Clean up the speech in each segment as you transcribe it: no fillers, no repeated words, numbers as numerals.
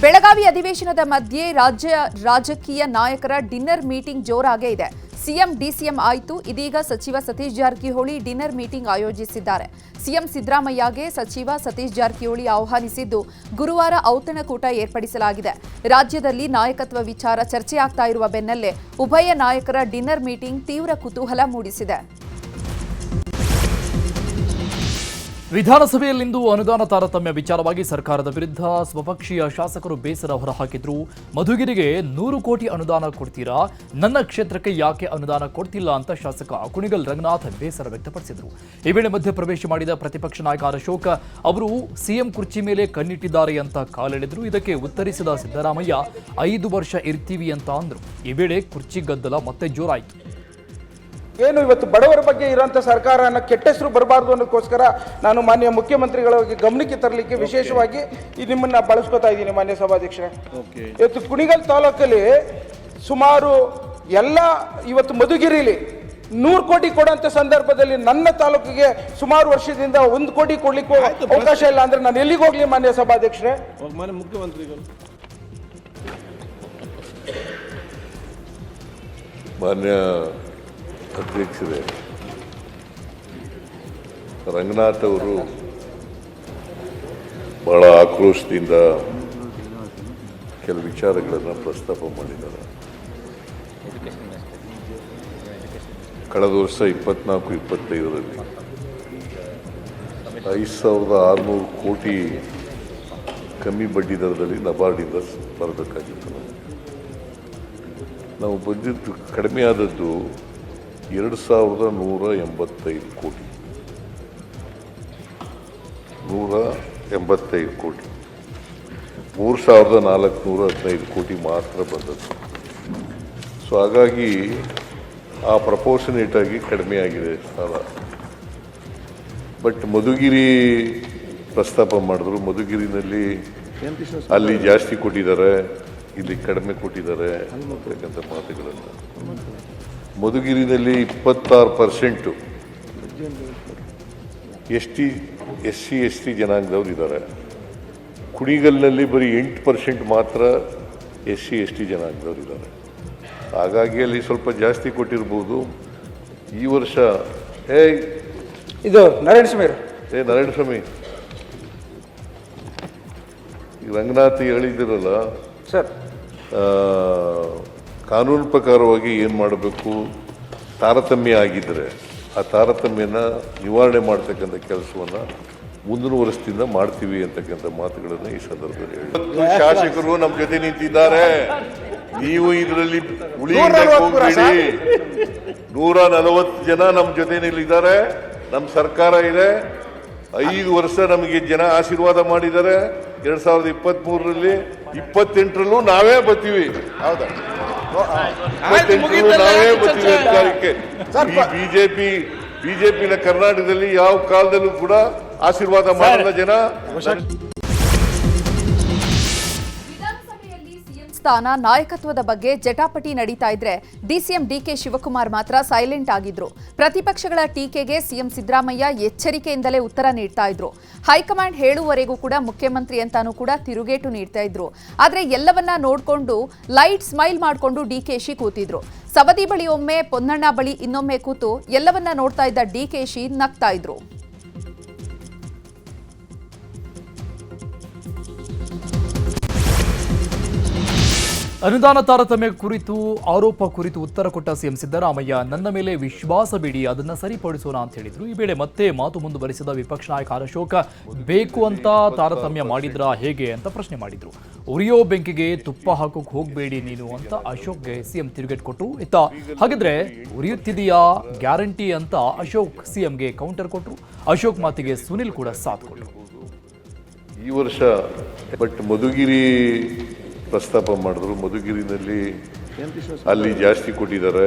ಬೆಳಗಾವಿ ಅಧಿವೇಶನದ ಮಧ್ಯೆ ರಾಜಕೀಯ ನಾಯಕರ ಡಿನ್ನರ್ ಮೀಟಿಂಗ್ ಜೋರಾಗೇ ಇದೆ. ಸಿಎಂ ಡಿಸಿಎಂ ಆಯಿತು. ಇದೀಗ ಸಚಿವ ಸತೀಶ್ ಜಾರಕಿಹೊಳಿ ಡಿನ್ನರ್ ಮೀಟಿಂಗ್ ಆಯೋಜಿಸಿದ್ದಾರೆ. ಸಿಎಂ ಸಿದ್ದರಾಮಯ್ಯಗೆ ಸಚಿವ ಸತೀಶ್ ಜಾರಕಿಹೊಳಿ ಆಹ್ವಾನಿಸಿದ್ದು ಗುರುವಾರ ಔತಣಕೂಟ ಏರ್ಪಡಿಸಲಾಗಿದೆ. ರಾಜ್ಯದಲ್ಲಿ ನಾಯಕತ್ವ ವಿಚಾರ ಚರ್ಚೆಯಾಗ್ತಾ ಇರುವ ಬೆನ್ನಲ್ಲೇ ಉಭಯ ನಾಯಕರ ಡಿನ್ನರ್ ಮೀಟಿಂಗ್ ತೀವ್ರ ಕುತೂಹಲ ಮೂಡಿಸಿದೆ. ವಿಧಾನಸಭೆಯಲ್ಲಿಂದು ಅನುದಾನ ತಾರತಮ್ಯ ವಿಚಾರವಾಗಿ ಸರ್ಕಾರದ ವಿರುದ್ಧ ಸ್ವಪಕ್ಷೀಯ ಶಾಸಕರು ಬೇಸರ ಹೊರಹಾಕಿದ್ರು. ಮಧುಗಿರಿಗೆ 100 ಕೋಟಿ ಅನುದಾನ ಕೊಡ್ತೀರಾ, ನನ್ನ ಕ್ಷೇತ್ರಕ್ಕೆ ಯಾಕೆ ಅನುದಾನ ಕೊಡ್ತಿಲ್ಲ ಅಂತ ಶಾಸಕ ಕುಣಿಗಲ್ ರಂಗನಾಥ್ ಬೇಸರ ವ್ಯಕ್ತಪಡಿಸಿದರು. ಈ ವೇಳೆ ಮಧ್ಯಪ್ರವೇಶ ಮಾಡಿದ ಪ್ರತಿಪಕ್ಷ ನಾಯಕ ಅಶೋಕ್ ಅವರು ಸಿಎಂ ಕುರ್ಚಿ ಮೇಲೆ ಕಣ್ಣಿಟ್ಟಿದ್ದಾರೆ ಅಂತ ಕಾಲೆಳೆದ್ರು. ಇದಕ್ಕೆ ಉತ್ತರಿಸಿದ ಸಿದ್ದರಾಮಯ್ಯ 5 ವರ್ಷ ಇರ್ತೀವಿ ಅಂತ ಅಂದ್ರು. ಈ ವೇಳೆ ಕುರ್ಚಿ ಗದ್ದಲ ಮತ್ತೆ ಜೋರಾಯಿತು. ಏನು ಇವತ್ತು ಬಡವರ ಬಗ್ಗೆ ಇರುವಂಥ ಸರ್ಕಾರನ ಕೆಟ್ಟ ಹೆಸರು ಬರಬಾರ್ದು ಅನ್ನೋದಕ್ಕೋಸ್ಕರ ನಾನು ಮಾನ್ಯ ಮುಖ್ಯಮಂತ್ರಿಗಳ ಗಮನಕ್ಕೆ ತರಲಿಕ್ಕೆ ವಿಶೇಷವಾಗಿ ನಿಮ್ಮನ್ನ ಬಳಸ್ಕೊತಾ ಇದ್ದೀನಿ ಮಾನ್ಯ ಸಭಾಧ್ಯಕ್ಷರೇ. ಇವತ್ತು ಕುಣಿಗಲ್ ತಾಲೂಕಲ್ಲಿ ಸುಮಾರು ಎಲ್ಲ ಇವತ್ತು ಮಧುಗಿರಿಲಿ 100 ಕೋಟಿ ಕೊಡುವಂಥ ಸಂದರ್ಭದಲ್ಲಿ ನನ್ನ ತಾಲೂಕಿಗೆ ಸುಮಾರು ವರ್ಷದಿಂದ 1 ಕೋಟಿ ಕೊಡ್ಲಿಕ್ಕೆ ಅವಕಾಶ ಇಲ್ಲ ಅಂದ್ರೆ ನಾನು ಎಲ್ಲಿಗೆ ಹೋಗ್ಲಿ ಮಾನ್ಯ ಸಭಾಧ್ಯಕ್ಷರೇ? ಮಾನ್ಯ ಮುಖ್ಯಮಂತ್ರಿಗಳು, ಮಾನ್ಯ ಅಧ್ಯಕ್ಷರೇ, ರಂಗನಾಥ್ ಅವರು ಬಹಳ ಆಕ್ರೋಶದಿಂದ ಕೆಲವು ವಿಚಾರಗಳನ್ನು ಪ್ರಸ್ತಾಪ ಮಾಡಿದ್ದಾರೆ. ಕಳೆದ ವರ್ಷ 24-25ರಲ್ಲಿ 5,600 ಕೋಟಿ ಕಮ್ಮಿ ಬಡ್ಡಿ ದರದಲ್ಲಿ ನಬಾರ್ಡಿಂದ ಬರಬೇಕಾಗಿತ್ತು. ನಾವು ಬಜೆಟ್ ಕಡಿಮೆ ಆದದ್ದು 2,185 ಕೋಟಿ, 185 ಕೋಟಿ, 3,415 ಕೋಟಿ ಮಾತ್ರ ಬಂದದ್ದು. ಸೊ ಹಾಗಾಗಿ ಆ ಪ್ರಪೋರ್ಷನೇಟ್ ಆಗಿ ಕಡಿಮೆ ಆಗಿದೆ ಸಾಲ. ಬಟ್ ಮಧುಗಿರಿ ಪ್ರಸ್ತಾಪ ಮಾಡಿದ್ರು. ಮಧುಗಿರಿನಲ್ಲಿ ಅಲ್ಲಿ ಜಾಸ್ತಿ ಕೊಟ್ಟಿದ್ದಾರೆ, ಇಲ್ಲಿ ಕಡಿಮೆ ಕೊಟ್ಟಿದ್ದಾರೆ ಅಂತಕ್ಕಂಥ ಮಾತುಗಳನ್ನು. ಮಧುಗಿರಿನಲ್ಲಿ 26% SC ಜನಾಂಗದವ್ರು ಇದ್ದಾರೆ. ಕುಣಿಗಲ್ನಲ್ಲಿ ಬರೀ 8% ಮಾತ್ರ SC ಜನಾಂಗದವ್ರು ಇದ್ದಾರೆ. ಹಾಗಾಗಿ ಅಲ್ಲಿ ಸ್ವಲ್ಪ ಜಾಸ್ತಿ ಕೊಟ್ಟಿರ್ಬೋದು. ಈ ವರ್ಷ ಇದು ನಾರಾಯಣಸ್ವಾಮಿ ನಾರಾಯಣಸ್ವಾಮಿ ರಂಗನಾಥ್ ಹೇಳಿದಿರಲ್ಲ ಸರ್, ಕಾನೂನು ಪ್ರಕಾರವಾಗಿ ಏನು ಮಾಡಬೇಕು, ತಾರತಮ್ಯ ಆಗಿದ್ದರೆ ಆ ತಾರತಮ್ಯನ ನಿವಾರಣೆ ಮಾಡ್ತಕ್ಕಂಥ ಕೆಲಸವನ್ನು ಮುಂದಿನ ವರ್ಷದಿಂದ ಮಾಡ್ತೀವಿ ಅಂತಕ್ಕಂಥ ಮಾತುಗಳನ್ನು ಈ ಸಂದರ್ಭದಲ್ಲಿ ಹೇಳಿ. ಶಾಸಕರು ನಮ್ಮ ಜೊತೆ ನಿಂತಿದ್ದಾರೆ, ನೀವು ಇದರಲ್ಲಿ ಹೋಗಬೇಡಿ. 140 ಜನ ನಮ್ಮ ಜೊತೆನಲ್ಲಿದ್ದಾರೆ. ನಮ್ಮ ಸರ್ಕಾರ ಇದೆ. 5 ವರ್ಷ ನಮಗೆ ಜನ ಆಶೀರ್ವಾದ ಮಾಡಿದ್ದಾರೆ. 2023ರಲ್ಲಿ 28ರಲ್ಲೂ ನಾವೇ ಬರ್ತೀವಿ. ಹೌದಾ? 28ರಲ್ಲೂ ನಾವೇ ಬರ್ತೀವಿ ಅಧಿಕಾರಕ್ಕೆ. ಬಿಜೆಪಿನ ಕರ್ನಾಟಕದಲ್ಲಿ ಯಾವ ಕಾಲದಲ್ಲೂ ಕೂಡ ಆಶೀರ್ವಾದ ಮಾಡಲ್ಲ ಜನ. ಸ್ಥಾನ ನಾಯಕತ್ವದ ಬಗ್ಗೆ ಜಟಾಪಟಿ ನಡೀತಾ ಇದ್ರೆ ಡಿಸಿಎಂ ಡಿಕೆ ಶಿವಕುಮಾರ್ ಮಾತ್ರ ಸೈಲೆಂಟ್ ಆಗಿದ್ರು. ಪ್ರತಿಪಕ್ಷಗಳ ಟೀಕೆಗೆ ಸಿಎಂ ಸಿದ್ದರಾಮಯ್ಯ ಎಚ್ಚರಿಕೆಯಿಂದಲೇ ಉತ್ತರ ನೀಡ್ತಾ ಇದ್ರು. ಹೈಕಮಾಂಡ್ ಹೇಳುವವರೆಗೂ ಕೂಡ ಮುಖ್ಯಮಂತ್ರಿ ಅಂತಾನೂ ಕೂಡ ತಿರುಗೇಟು ನೀಡ್ತಾ ಇದ್ರು. ಆದ್ರೆ ಎಲ್ಲವನ್ನ ನೋಡ್ಕೊಂಡು ಲೈಟ್ ಸ್ಮೈಲ್ ಮಾಡಿಕೊಂಡು ಡಿಕೆಶಿ ಕೂತಿದ್ರು. ಸವದಿ ಬಳಿ ಒಮ್ಮೆ, ಪೊನ್ನಣ್ಣ ಬಳಿ ಇನ್ನೊಮ್ಮೆ ಕೂತು ಎಲ್ಲವನ್ನ ನೋಡ್ತಾ ಇದ್ದ ಡಿಕೆಶಿ ನಗ್ತಾ ಇದ್ರು. ಅನುದಾನ ತಾರತಮ್ಯ ಕುರಿತು ಆರೋಪ ಕುರಿತು ಉತ್ತರ ಕೊಟ್ಟ ಸಿಎಂ ಸಿದ್ದರಾಮಯ್ಯ, ನನ್ನ ಮೇಲೆ ವಿಶ್ವಾಸ ಬಿಡಿ, ಅದನ್ನ ಸರಿಪಡಿಸೋಣ ಅಂತ ಹೇಳಿದ್ರು. ಈ ವೇಳೆ ಮತ್ತೆ ಮಾತು ಮುಂದುವರಿಸಿದ ವಿಪಕ್ಷ ನಾಯಕ ಅಶೋಕ್, ಬೇಕು ಅಂತ ತಾರತಮ್ಯ ಮಾಡಿದ್ರಾ ಹೇಗೆ ಅಂತ ಪ್ರಶ್ನೆ ಮಾಡಿದ್ರು. ಉರಿಯೋ ಬೆಂಕಿಗೆ ತುಪ್ಪ ಹಾಕೋಕ್ ಹೋಗ್ಬೇಡಿ ನೀನು ಅಂತ ಅಶೋಕ್ಗೆ ಸಿಎಂ ತಿರುಗೇಟ್ ಕೊಟ್ಟು, ಇತ್ತ ಹಾಗಿದ್ರೆ ಉರಿಯುತ್ತಿದೆಯಾ ಗ್ಯಾರಂಟಿ ಅಂತ ಅಶೋಕ್ ಸಿಎಂಗೆ ಕೌಂಟರ್ ಕೊಟ್ರು. ಅಶೋಕ್ ಮಾತಿಗೆ ಸುನಿಲ್ ಕೂಡ ಸಾಥ್ ಕೊಟ್ಟರು. ಈ ವರ್ಷ ಬಟ್ ಮಧುಗಿರಿ ಪ್ರಸ್ತಾಪ ಮಾಡಿದ್ರು. ಮಧುಗಿರಿನಲ್ಲಿ ಅಲ್ಲಿ ಜಾಸ್ತಿ ಕೊಟ್ಟಿದ್ದಾರೆ,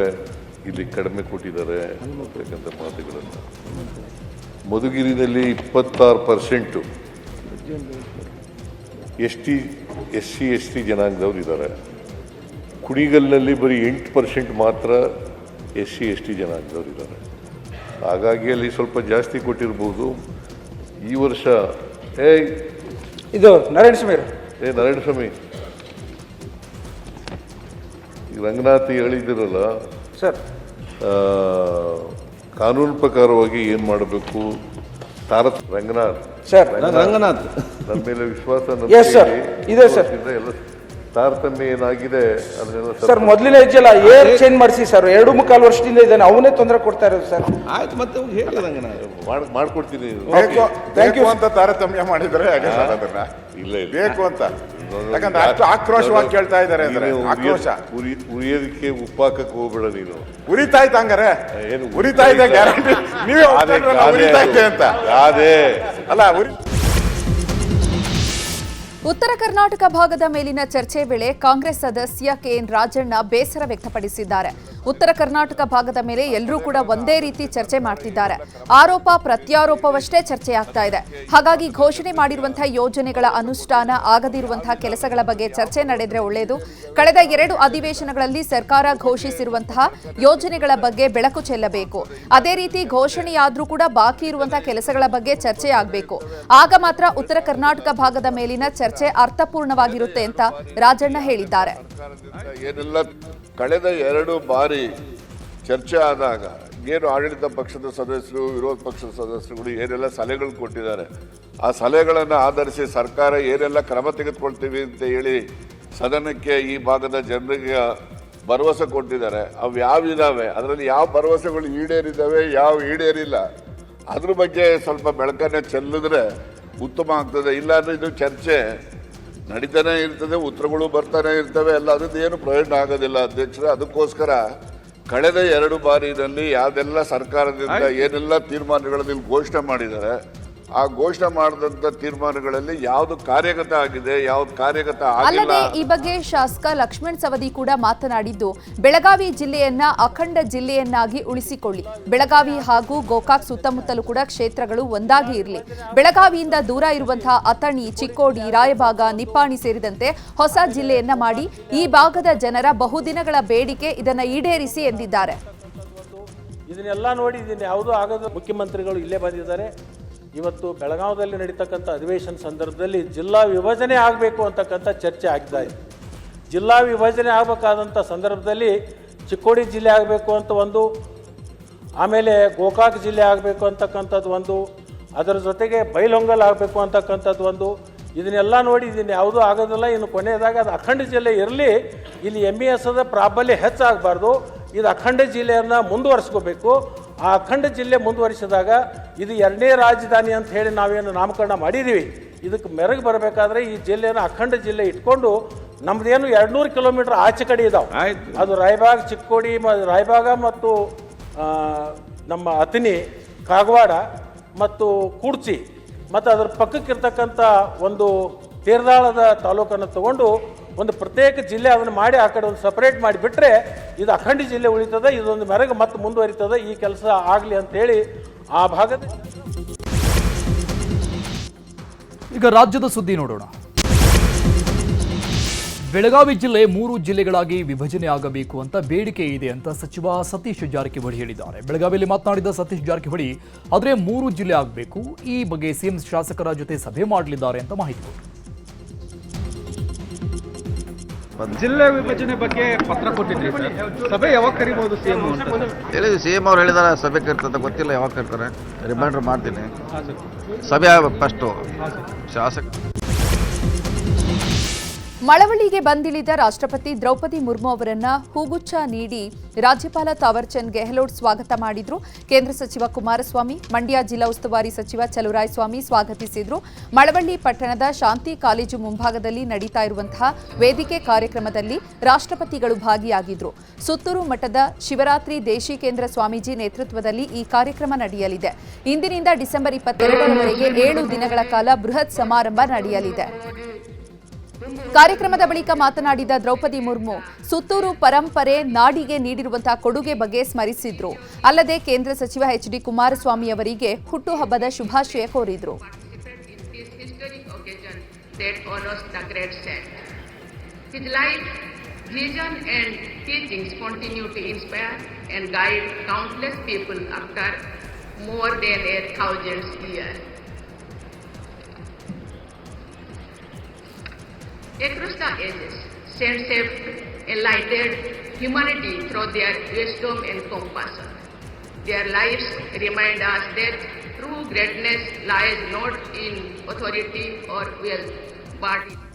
ಇಲ್ಲಿ ಕಡಿಮೆ ಕೊಟ್ಟಿದ್ದಾರೆ ಅಂತಕ್ಕಂಥ ಮಾತುಗಳನ್ನು. ಮಧುಗಿರಿನಲ್ಲಿ 26% SC ಜನಾಂಗದವ್ರು ಇದ್ದಾರೆ. ಕುಣಿಗಲ್ನಲ್ಲಿ ಬರೀ 8% ಮಾತ್ರ SC ಜನಾಂಗದವ್ರು ಇದ್ದಾರೆ. ಹಾಗಾಗಿ ಅಲ್ಲಿ ಸ್ವಲ್ಪ ಜಾಸ್ತಿ ಕೊಟ್ಟಿರ್ಬೋದು. ಈ ವರ್ಷ ಇದು ನಾರಾಯಣಸ್ವಾಮಿ ನಾರಾಯಣಸ್ವಾಮಿ, ಈಗ ರಂಗನಾಥ್ ಹೇಳಿದಿರಲ್ಲ ಸರ್, ಕಾನೂನು ಪ್ರಕಾರವಾಗಿ ಏನು ಮಾಡಬೇಕು ರಂಗನಾಥ್ ಸರ್, ರಂಗನಾಥ್ ನನ್ನ ಮೇಲೆ ವಿಶ್ವಾಸ Yes, sir. ಇದೆ, sir. ಎಲ್ಲ ತಾರತಮ್ಯ ಏನಾಗಿದೆ ಅದನ್ನೆಲ್ಲ ಸರ್ ಮೊದಲಿನ ಹೆಜ್ಜೆಲ್ಲ ಏರ್ ಚೇಂಜ್ ಮಾಡಿಸಿ ಸರ್, 2.25 ವರ್ಷದಿಂದ ಇದ್ದಾನೆ, ಅವನೇ ತೊಂದರೆ ಕೊಡ್ತಾ ಇರೋದು ಸರ್. ಆಯ್ತು, ಮತ್ತೆ ಹೇಳಿ ರಂಗನಾಥ್ ಮಾಡ್ಕೊಡ್ತೀನಿ. Thank you ಅಂತ ತಾರತಮ್ಯ ಮಾಡಿದ್ರೆ ಹಾಗೆ ಸರ್ ಅದನ್ನ ಇಲ್ಲ ಇಲ್ಲ ಬೇಕು ಅಂತ, ಯಾಕಂದ್ರೆ ಅಷ್ಟು ಆಕ್ರೋಶವಾಗಿ ಕೇಳ್ತಾ ಇದ್ದಾರೆ ಅಂದ್ರೆ ಆಕ್ರೋಶ. ಉರಿಯೋದಕ್ಕೆ ಉಪ್ಪಾಕಕ್ಕೆ ಹೋಗ್ಬೇಡ ನೀನು. ಉರಿತಾ ಇತ್ತು ಹಂಗಾರೆ, ಏನು ಉರಿತಾ ಇದೆ ಗ್ಯಾರಂಟಿ, ನೀವೇ ಒಪ್ಕೊಂಡ್ರಲ್ಲ ಉರಿತಾ ಇದೆ ಅಂತ. ಅದೇ ಅಲ್ಲ ಉತ್ತರ ಕರ್ನಾಟಕ ಭಾಗದ ಮೇಲಿನ ಚರ್ಚೆ ವೇಳೆ ಕಾಂಗ್ರೆಸ್ ಸದಸ್ಯ ಕೆಎನ್ ರಾಜಣ್ಣ ಬೇಸರ ವ್ಯಕ್ತಪಡಿಸಿದ್ದಾರೆ. ಉತ್ತರ ಕರ್ನಾಟಕ ಭಾಗದ ಮೇಲೆ ಎಲ್ಲರೂ ಕೂಡ ಒಂದೇ ರೀತಿ ಚರ್ಚೆ ಮಾಡ್ತಿದ್ದಾರೆ. ಆರೋಪ ಪ್ರತ್ಯಾರೋಪವಷ್ಟೇ ಚರ್ಚೆಯಾಗ್ತಾ ಇದೆ. ಹಾಗಾಗಿ ಘೋಷಣೆ ಮಾಡಿರುವಂತಹ ಯೋಜನೆಗಳ ಅನುಷ್ಠಾನ ಆಗದಿರುವಂತಹ ಕೆಲಸಗಳ ಬಗ್ಗೆ ಚರ್ಚೆ ನಡೆದ್ರೆ ಒಳ್ಳೆಯದು. ಕಳೆದ 2 ಅಧಿವೇಶನಗಳಲ್ಲಿ ಸರ್ಕಾರ ಘೋಷಿಸಿರುವಂತಹ ಯೋಜನೆಗಳ ಬಗ್ಗೆ ಬೆಳಕು ಚೆಲ್ಲಬೇಕು. ಅದೇ ರೀತಿ ಘೋಷಣೆಯಾದ್ರೂ ಕೂಡ ಬಾಕಿ ಇರುವಂತಹ ಕೆಲಸಗಳ ಬಗ್ಗೆ ಚರ್ಚೆ ಆಗಬೇಕು. ಆಗ ಮಾತ್ರ ಉತ್ತರ ಕರ್ನಾಟಕ ಭಾಗದ ಮೇಲಿನ ಚರ್ಚೆ ಅರ್ಥಪೂರ್ಣವಾಗಿರುತ್ತೆ ಅಂತ ರಾಜಣ್ಣ ಹೇಳಿದ್ದಾರೆ. ಏನೆಲ್ಲ ಕಳೆದ 2 ಬಾರಿ ಚರ್ಚೆ ಆದಾಗ ಏನು ಆಡಳಿತ ಪಕ್ಷದ ಸದಸ್ಯರು, ವಿರೋಧ ಪಕ್ಷದ ಸದಸ್ಯರುಗಳು ಏನೆಲ್ಲ ಸಲಹೆಗಳು ಕೊಟ್ಟಿದ್ದಾರೆ, ಆ ಸಲಹೆಗಳನ್ನು ಆಧರಿಸಿ ಸರ್ಕಾರ ಏನೆಲ್ಲ ಕ್ರಮ ತೆಗೆದುಕೊಳ್ತೀವಿ ಅಂತ ಹೇಳಿ ಸದನಕ್ಕೆ ಈ ಭಾಗದ ಜನರಿಗೆ ಭರವಸೆ ಕೊಟ್ಟಿದ್ದಾರೆ. ಅವು ಯಾವಿದಾವೆ, ಅದರಲ್ಲಿ ಯಾವ ಭರವಸೆಗಳು ಈಡೇರಿದ್ದಾವೆ, ಯಾವ ಈಡೇರಿಲ್ಲ, ಅದ್ರ ಬಗ್ಗೆ ಸ್ವಲ್ಪ ಬೆಳಕನ್ನೇ ಚೆಲ್ಲಿದ್ರೆ ಉತ್ತಮ ಆಗ್ತದೆ. ಇಲ್ಲಾಂದ್ರೆ ಇದು ಚರ್ಚೆ ನಡೀತಾನೆ ಇರ್ತದೆ, ಉತ್ತರಗಳು ಬರ್ತಾನೆ ಇರ್ತವೆ, ಎಲ್ಲ ಅದ್ರದ್ದು ಏನು ಪ್ರಯೋಜನ ಆಗೋದಿಲ್ಲ ಅಧ್ಯಕ್ಷರೇ. ಅದಕ್ಕೋಸ್ಕರ ಕಳೆದ 2 ಬಾರಿನಲ್ಲಿ ಯಾವ್ದೆಲ್ಲ ಸರ್ಕಾರದಿಂದ ಏನೆಲ್ಲ ತೀರ್ಮಾನಗಳಲ್ಲಿ ಘೋಷಣೆ ಮಾಡಿದ್ದಾರೆ, ಆ ಘೋಷಣೆ ಮಾಡಿದಂತ ತೀರ್ಮಾನಗಳಲ್ಲಿ ಯಾವ್ದು ಕಾರ್ಯಗತ ಆಗಿದೆ, ಯಾವ್ದು ಕಾರ್ಯಗತ ಆಗಿಲ್ಲ. ಅಲ್ಲದೆ ಈ ಬಗ್ಗೆ ಶಾಸಕ ಲಕ್ಷ್ಮಣ್ ಸವದಿ ಕೂಡ ಮಾತನಾಡಿದ್ದು, ಬೆಳಗಾವಿ ಜಿಲ್ಲೆಯನ್ನ ಅಖಂಡ ಜಿಲ್ಲೆಯನ್ನಾಗಿ ಉಳಿಸಿಕೊಳ್ಳಿ. ಬೆಳಗಾವಿ ಹಾಗೂ ಗೋಕಾಕ್ ಸುತ್ತಮುತ್ತಲೂ ಕೂಡ ಕ್ಷೇತ್ರಗಳು ಒಂದಾಗಿ ಇರಲಿ. ಬೆಳಗಾವಿಯಿಂದ ದೂರ ಇರುವಂತಹ ಅಥಣಿ, ಚಿಕ್ಕೋಡಿ, ರಾಯಬಾಗ, ನಿಪ್ಪಾಣಿ ಸೇರಿದಂತೆ ಹೊಸ ಜಿಲ್ಲೆಯನ್ನ ಮಾಡಿ ಈ ಭಾಗದ ಜನರ ಬಹುದಿನಗಳ ಬೇಡಿಕೆ ಇದನ್ನ ಈಡೇರಿಸಿ ಎಂದಿದ್ದಾರೆ. ಇದನ್ನೆಲ್ಲ ನೋಡಿ ಇದನ್ನ ಯಾವುದೂ ಆಗೋದು. ಮುಖ್ಯಮಂತ್ರಿಗಳು ಇಲ್ಲೇ ಬಂದಿದ್ದಾರೆ. ಇವತ್ತು ಬೆಳಗಾವಿಯಲ್ಲಿ ನಡೀತಕ್ಕಂಥ ಅಧಿವೇಶನ ಸಂದರ್ಭದಲ್ಲಿ ಜಿಲ್ಲಾ ವಿಭಜನೆ ಆಗಬೇಕು ಅಂತಕ್ಕಂಥ ಚರ್ಚೆ ಆಗ್ತಾ ಇದೆ. ಜಿಲ್ಲಾ ವಿಭಜನೆ ಆಗಬೇಕಾದಂಥ ಸಂದರ್ಭದಲ್ಲಿ ಚಿಕ್ಕೋಡಿ ಜಿಲ್ಲೆ ಆಗಬೇಕು ಅಂತ ಒಂದು, ಆಮೇಲೆ ಗೋಕಾಕ್ ಜಿಲ್ಲೆ ಆಗಬೇಕು ಅಂತಕ್ಕಂಥದ್ದು ಒಂದು, ಅದರ ಜೊತೆಗೆ ಬೈಲಹೊಂಗಲ್ ಆಗಬೇಕು ಅಂತಕ್ಕಂಥದ್ದು ಒಂದು. ಇದನ್ನೆಲ್ಲ ನೋಡಿ ಇದನ್ನು ಯಾವುದೂ ಆಗೋದಿಲ್ಲ. ಇನ್ನು ಕೊನೆಯದಾಗ ಅದು ಅಖಂಡ ಜಿಲ್ಲೆ ಇರಲಿ, ಇಲ್ಲಿ MESದ ಪ್ರಾಬಲ್ಯ ಹೆಚ್ಚಾಗಬಾರ್ದು. ಇದು ಅಖಂಡ ಜಿಲ್ಲೆಯನ್ನು ಮುಂದುವರಿಸ್ಕೋಬೇಕು. ಆ ಅಖಂಡ ಜಿಲ್ಲೆ ಮುಂದುವರಿಸಿದಾಗ ಇದು 2ನೇ ರಾಜಧಾನಿ ಅಂತ ಹೇಳಿ ನಾವೇನು ನಾಮಕರಣ ಮಾಡಿದ್ದೀವಿ, ಇದಕ್ಕೆ ಮೆರಗು ಬರಬೇಕಾದ್ರೆ ಈ ಜಿಲ್ಲೆಯನ್ನು ಅಖಂಡ ಜಿಲ್ಲೆ ಇಟ್ಕೊಂಡು ನಮ್ದೇನು 200 ಕಿಲೋಮೀಟರ್ ಆಚೆ ಕಡೆ ಇದಾವೆ, ಅದು ರಾಯಬಾಗ, ಚಿಕ್ಕೋಡಿ, ರಾಯಬಾಗ ಮತ್ತು ನಮ್ಮ ಅಥಣಿ, ಕಾಗವಾಡ ಮತ್ತು ಕುಡ್ಚಿ ಮತ್ತು ಅದರ ಪಕ್ಕಕ್ಕಿರ್ತಕ್ಕಂಥ ಒಂದು ತೇರದಾಳದ ತಾಲೂಕನ್ನು ತಗೊಂಡು ಒಂದು ಪ್ರತ್ಯೇಕ ಜಿಲ್ಲೆ ಅದನ್ನು ಮಾಡಿ ಆ ಕಡೆ ಒಂದು ಸಪರೇಟ್ ಮಾಡಿಬಿಟ್ರೆ ಇದು ಅಖಂಡ ಜಿಲ್ಲೆ ಉಳಿತದೆ. ಇದೊಂದು ಮೆರಗು ಮತ್ತೆ ಮುಂದುವರಿತದೆ. ಈ ಕೆಲಸ ಆಗಲಿ ಅಂತೇಳಿ ಆ ಭಾಗದ. ಈಗ ರಾಜ್ಯದ ಸುದ್ದಿ ನೋಡೋಣ. ಬೆಳಗಾವಿ ಜಿಲ್ಲೆ 3 ಜಿಲ್ಲೆಗಳಾಗಿ ವಿಭಜನೆ ಆಗಬೇಕು ಅಂತ ಬೇಡಿಕೆ ಇದೆ ಅಂತ ಸಚಿವ ಸತೀಶ್ ಜಾರಕಿಹೊಳಿ ಹೇಳಿದ್ದಾರೆ. ಬೆಳಗಾವಿಯಲ್ಲಿ ಮಾತನಾಡಿದ ಸತೀಶ್ ಜಾರಕಿಹೊಳಿ, ಆದರೆ 3 ಜಿಲ್ಲೆ ಆಗಬೇಕು, ಈ ಬಗ್ಗೆ ಸಿಎಂ ಶಾಸಕರ ಜೊತೆ ಸಭೆ ಮಾಡಲಿದ್ದಾರೆ ಅಂತ ಮಾಹಿತಿ ಕೊಟ್ಟರು. ಜಿಲ್ಲೆ ವಿಭಜನೆ ಬಗ್ಗೆ ಪತ್ರ ಕೊಟ್ಟಿದ್ರಿ ಸರ್, ಸಭೆ ಯಾವಾಗ ಕರಿಬಹುದು ಸಿಎಂ ಅಂತ ಹೇಳಿದ್ವಿ. ಸಿಎಂ ಅವ್ರು ಹೇಳಿದಾರೆ ಸಭೆ ಕರಿತದೆ, ಗೊತ್ತಿಲ್ಲ ಯಾವಾಗ ಕರಿತಾರೆ, ರಿಮೈಂಡರ್ ಮಾಡ್ತೀನಿ. ಸಭೆ ಆಗಬೇಕು ಫಸ್ಟು ಶಾಸಕ. ಮಳವಳ್ಳಿಗೆ ಬಂದಿಳಿದ ರಾಷ್ಟ್ರಪತಿ ದ್ರೌಪದಿ ಮುರ್ಮು ಅವರನ್ನ ಹೂಗುಚ್ಛ ನೀಡಿ ರಾಜ್ಯಪಾಲ ತಾವರ್ಚಂದ್ ಗೆಹ್ಲೋಟ್ ಸ್ವಾಗತ ಮಾಡಿದ್ರು. ಕೇಂದ್ರ ಸಚಿವ ಕುಮಾರಸ್ವಾಮಿ, ಮಂಡ್ಯ ಜಿಲ್ಲಾ ಉಸ್ತುವಾರಿ ಸಚಿವ ಚಲುರಾಯಸ್ವಾಮಿ ಸ್ವಾಗತಿಸಿದ್ರು. ಮಳವಳ್ಳಿ ಪಟ್ಟಣದ ಶಾಂತಿ ಕಾಲೇಜು ಮುಂಭಾಗದಲ್ಲಿ ನಡೀತಾ ಇರುವಂತಹ ವೇದಿಕೆ ಕಾರ್ಯಕ್ರಮದಲ್ಲಿ ರಾಷ್ಟ್ರಪತಿಗಳು ಭಾಗಿಯಾಗಿದ್ರು. ಸುತ್ತೂರು ಮಠದ ಶಿವರಾತ್ರಿ ದೇಶಿಕೇಂದ್ರ ಸ್ವಾಮೀಜಿ ನೇತೃತ್ವದಲ್ಲಿ ಈ ಕಾರ್ಯಕ್ರಮ ನಡೆಯಲಿದೆ. ಇಂದಿನಿಂದ ಡಿಸೆಂಬರ್ 22ರವರೆಗೆ 7 ದಿನಗಳ ಕಾಲ ಬೃಹತ್ ಸಮಾರಂಭ ನಡೆಯಲಿದೆ. ಕಾರ್ಯಕ್ರಮದ ಬಳಿಕ ಮಾತನಾಡಿದ ದ್ರೌಪದಿ ಮುರ್ಮು, ಸುತ್ತೂರು ಪರಂಪರೆ ನಾಡಿಗೆ ನೀಡಿರುವಂತಹ ಕೊಡುಗೆ ಬಗ್ಗೆ ಸ್ಮರಿಸಿದ್ರು. ಅಲ್ಲದೆ ಕೇಂದ್ರ ಸಚಿವ HD ಕುಮಾರಸ್ವಾಮಿ ಅವರಿಗೆ ಹುಟ್ಟುಹಬ್ಬದ ಶುಭಾಶಯ ಕೋರಿದ್ರು. across the ages, saints have enlightened humanity through their wisdom and compassion. Their lives remind us that true greatness lies not in authority or wealth, but in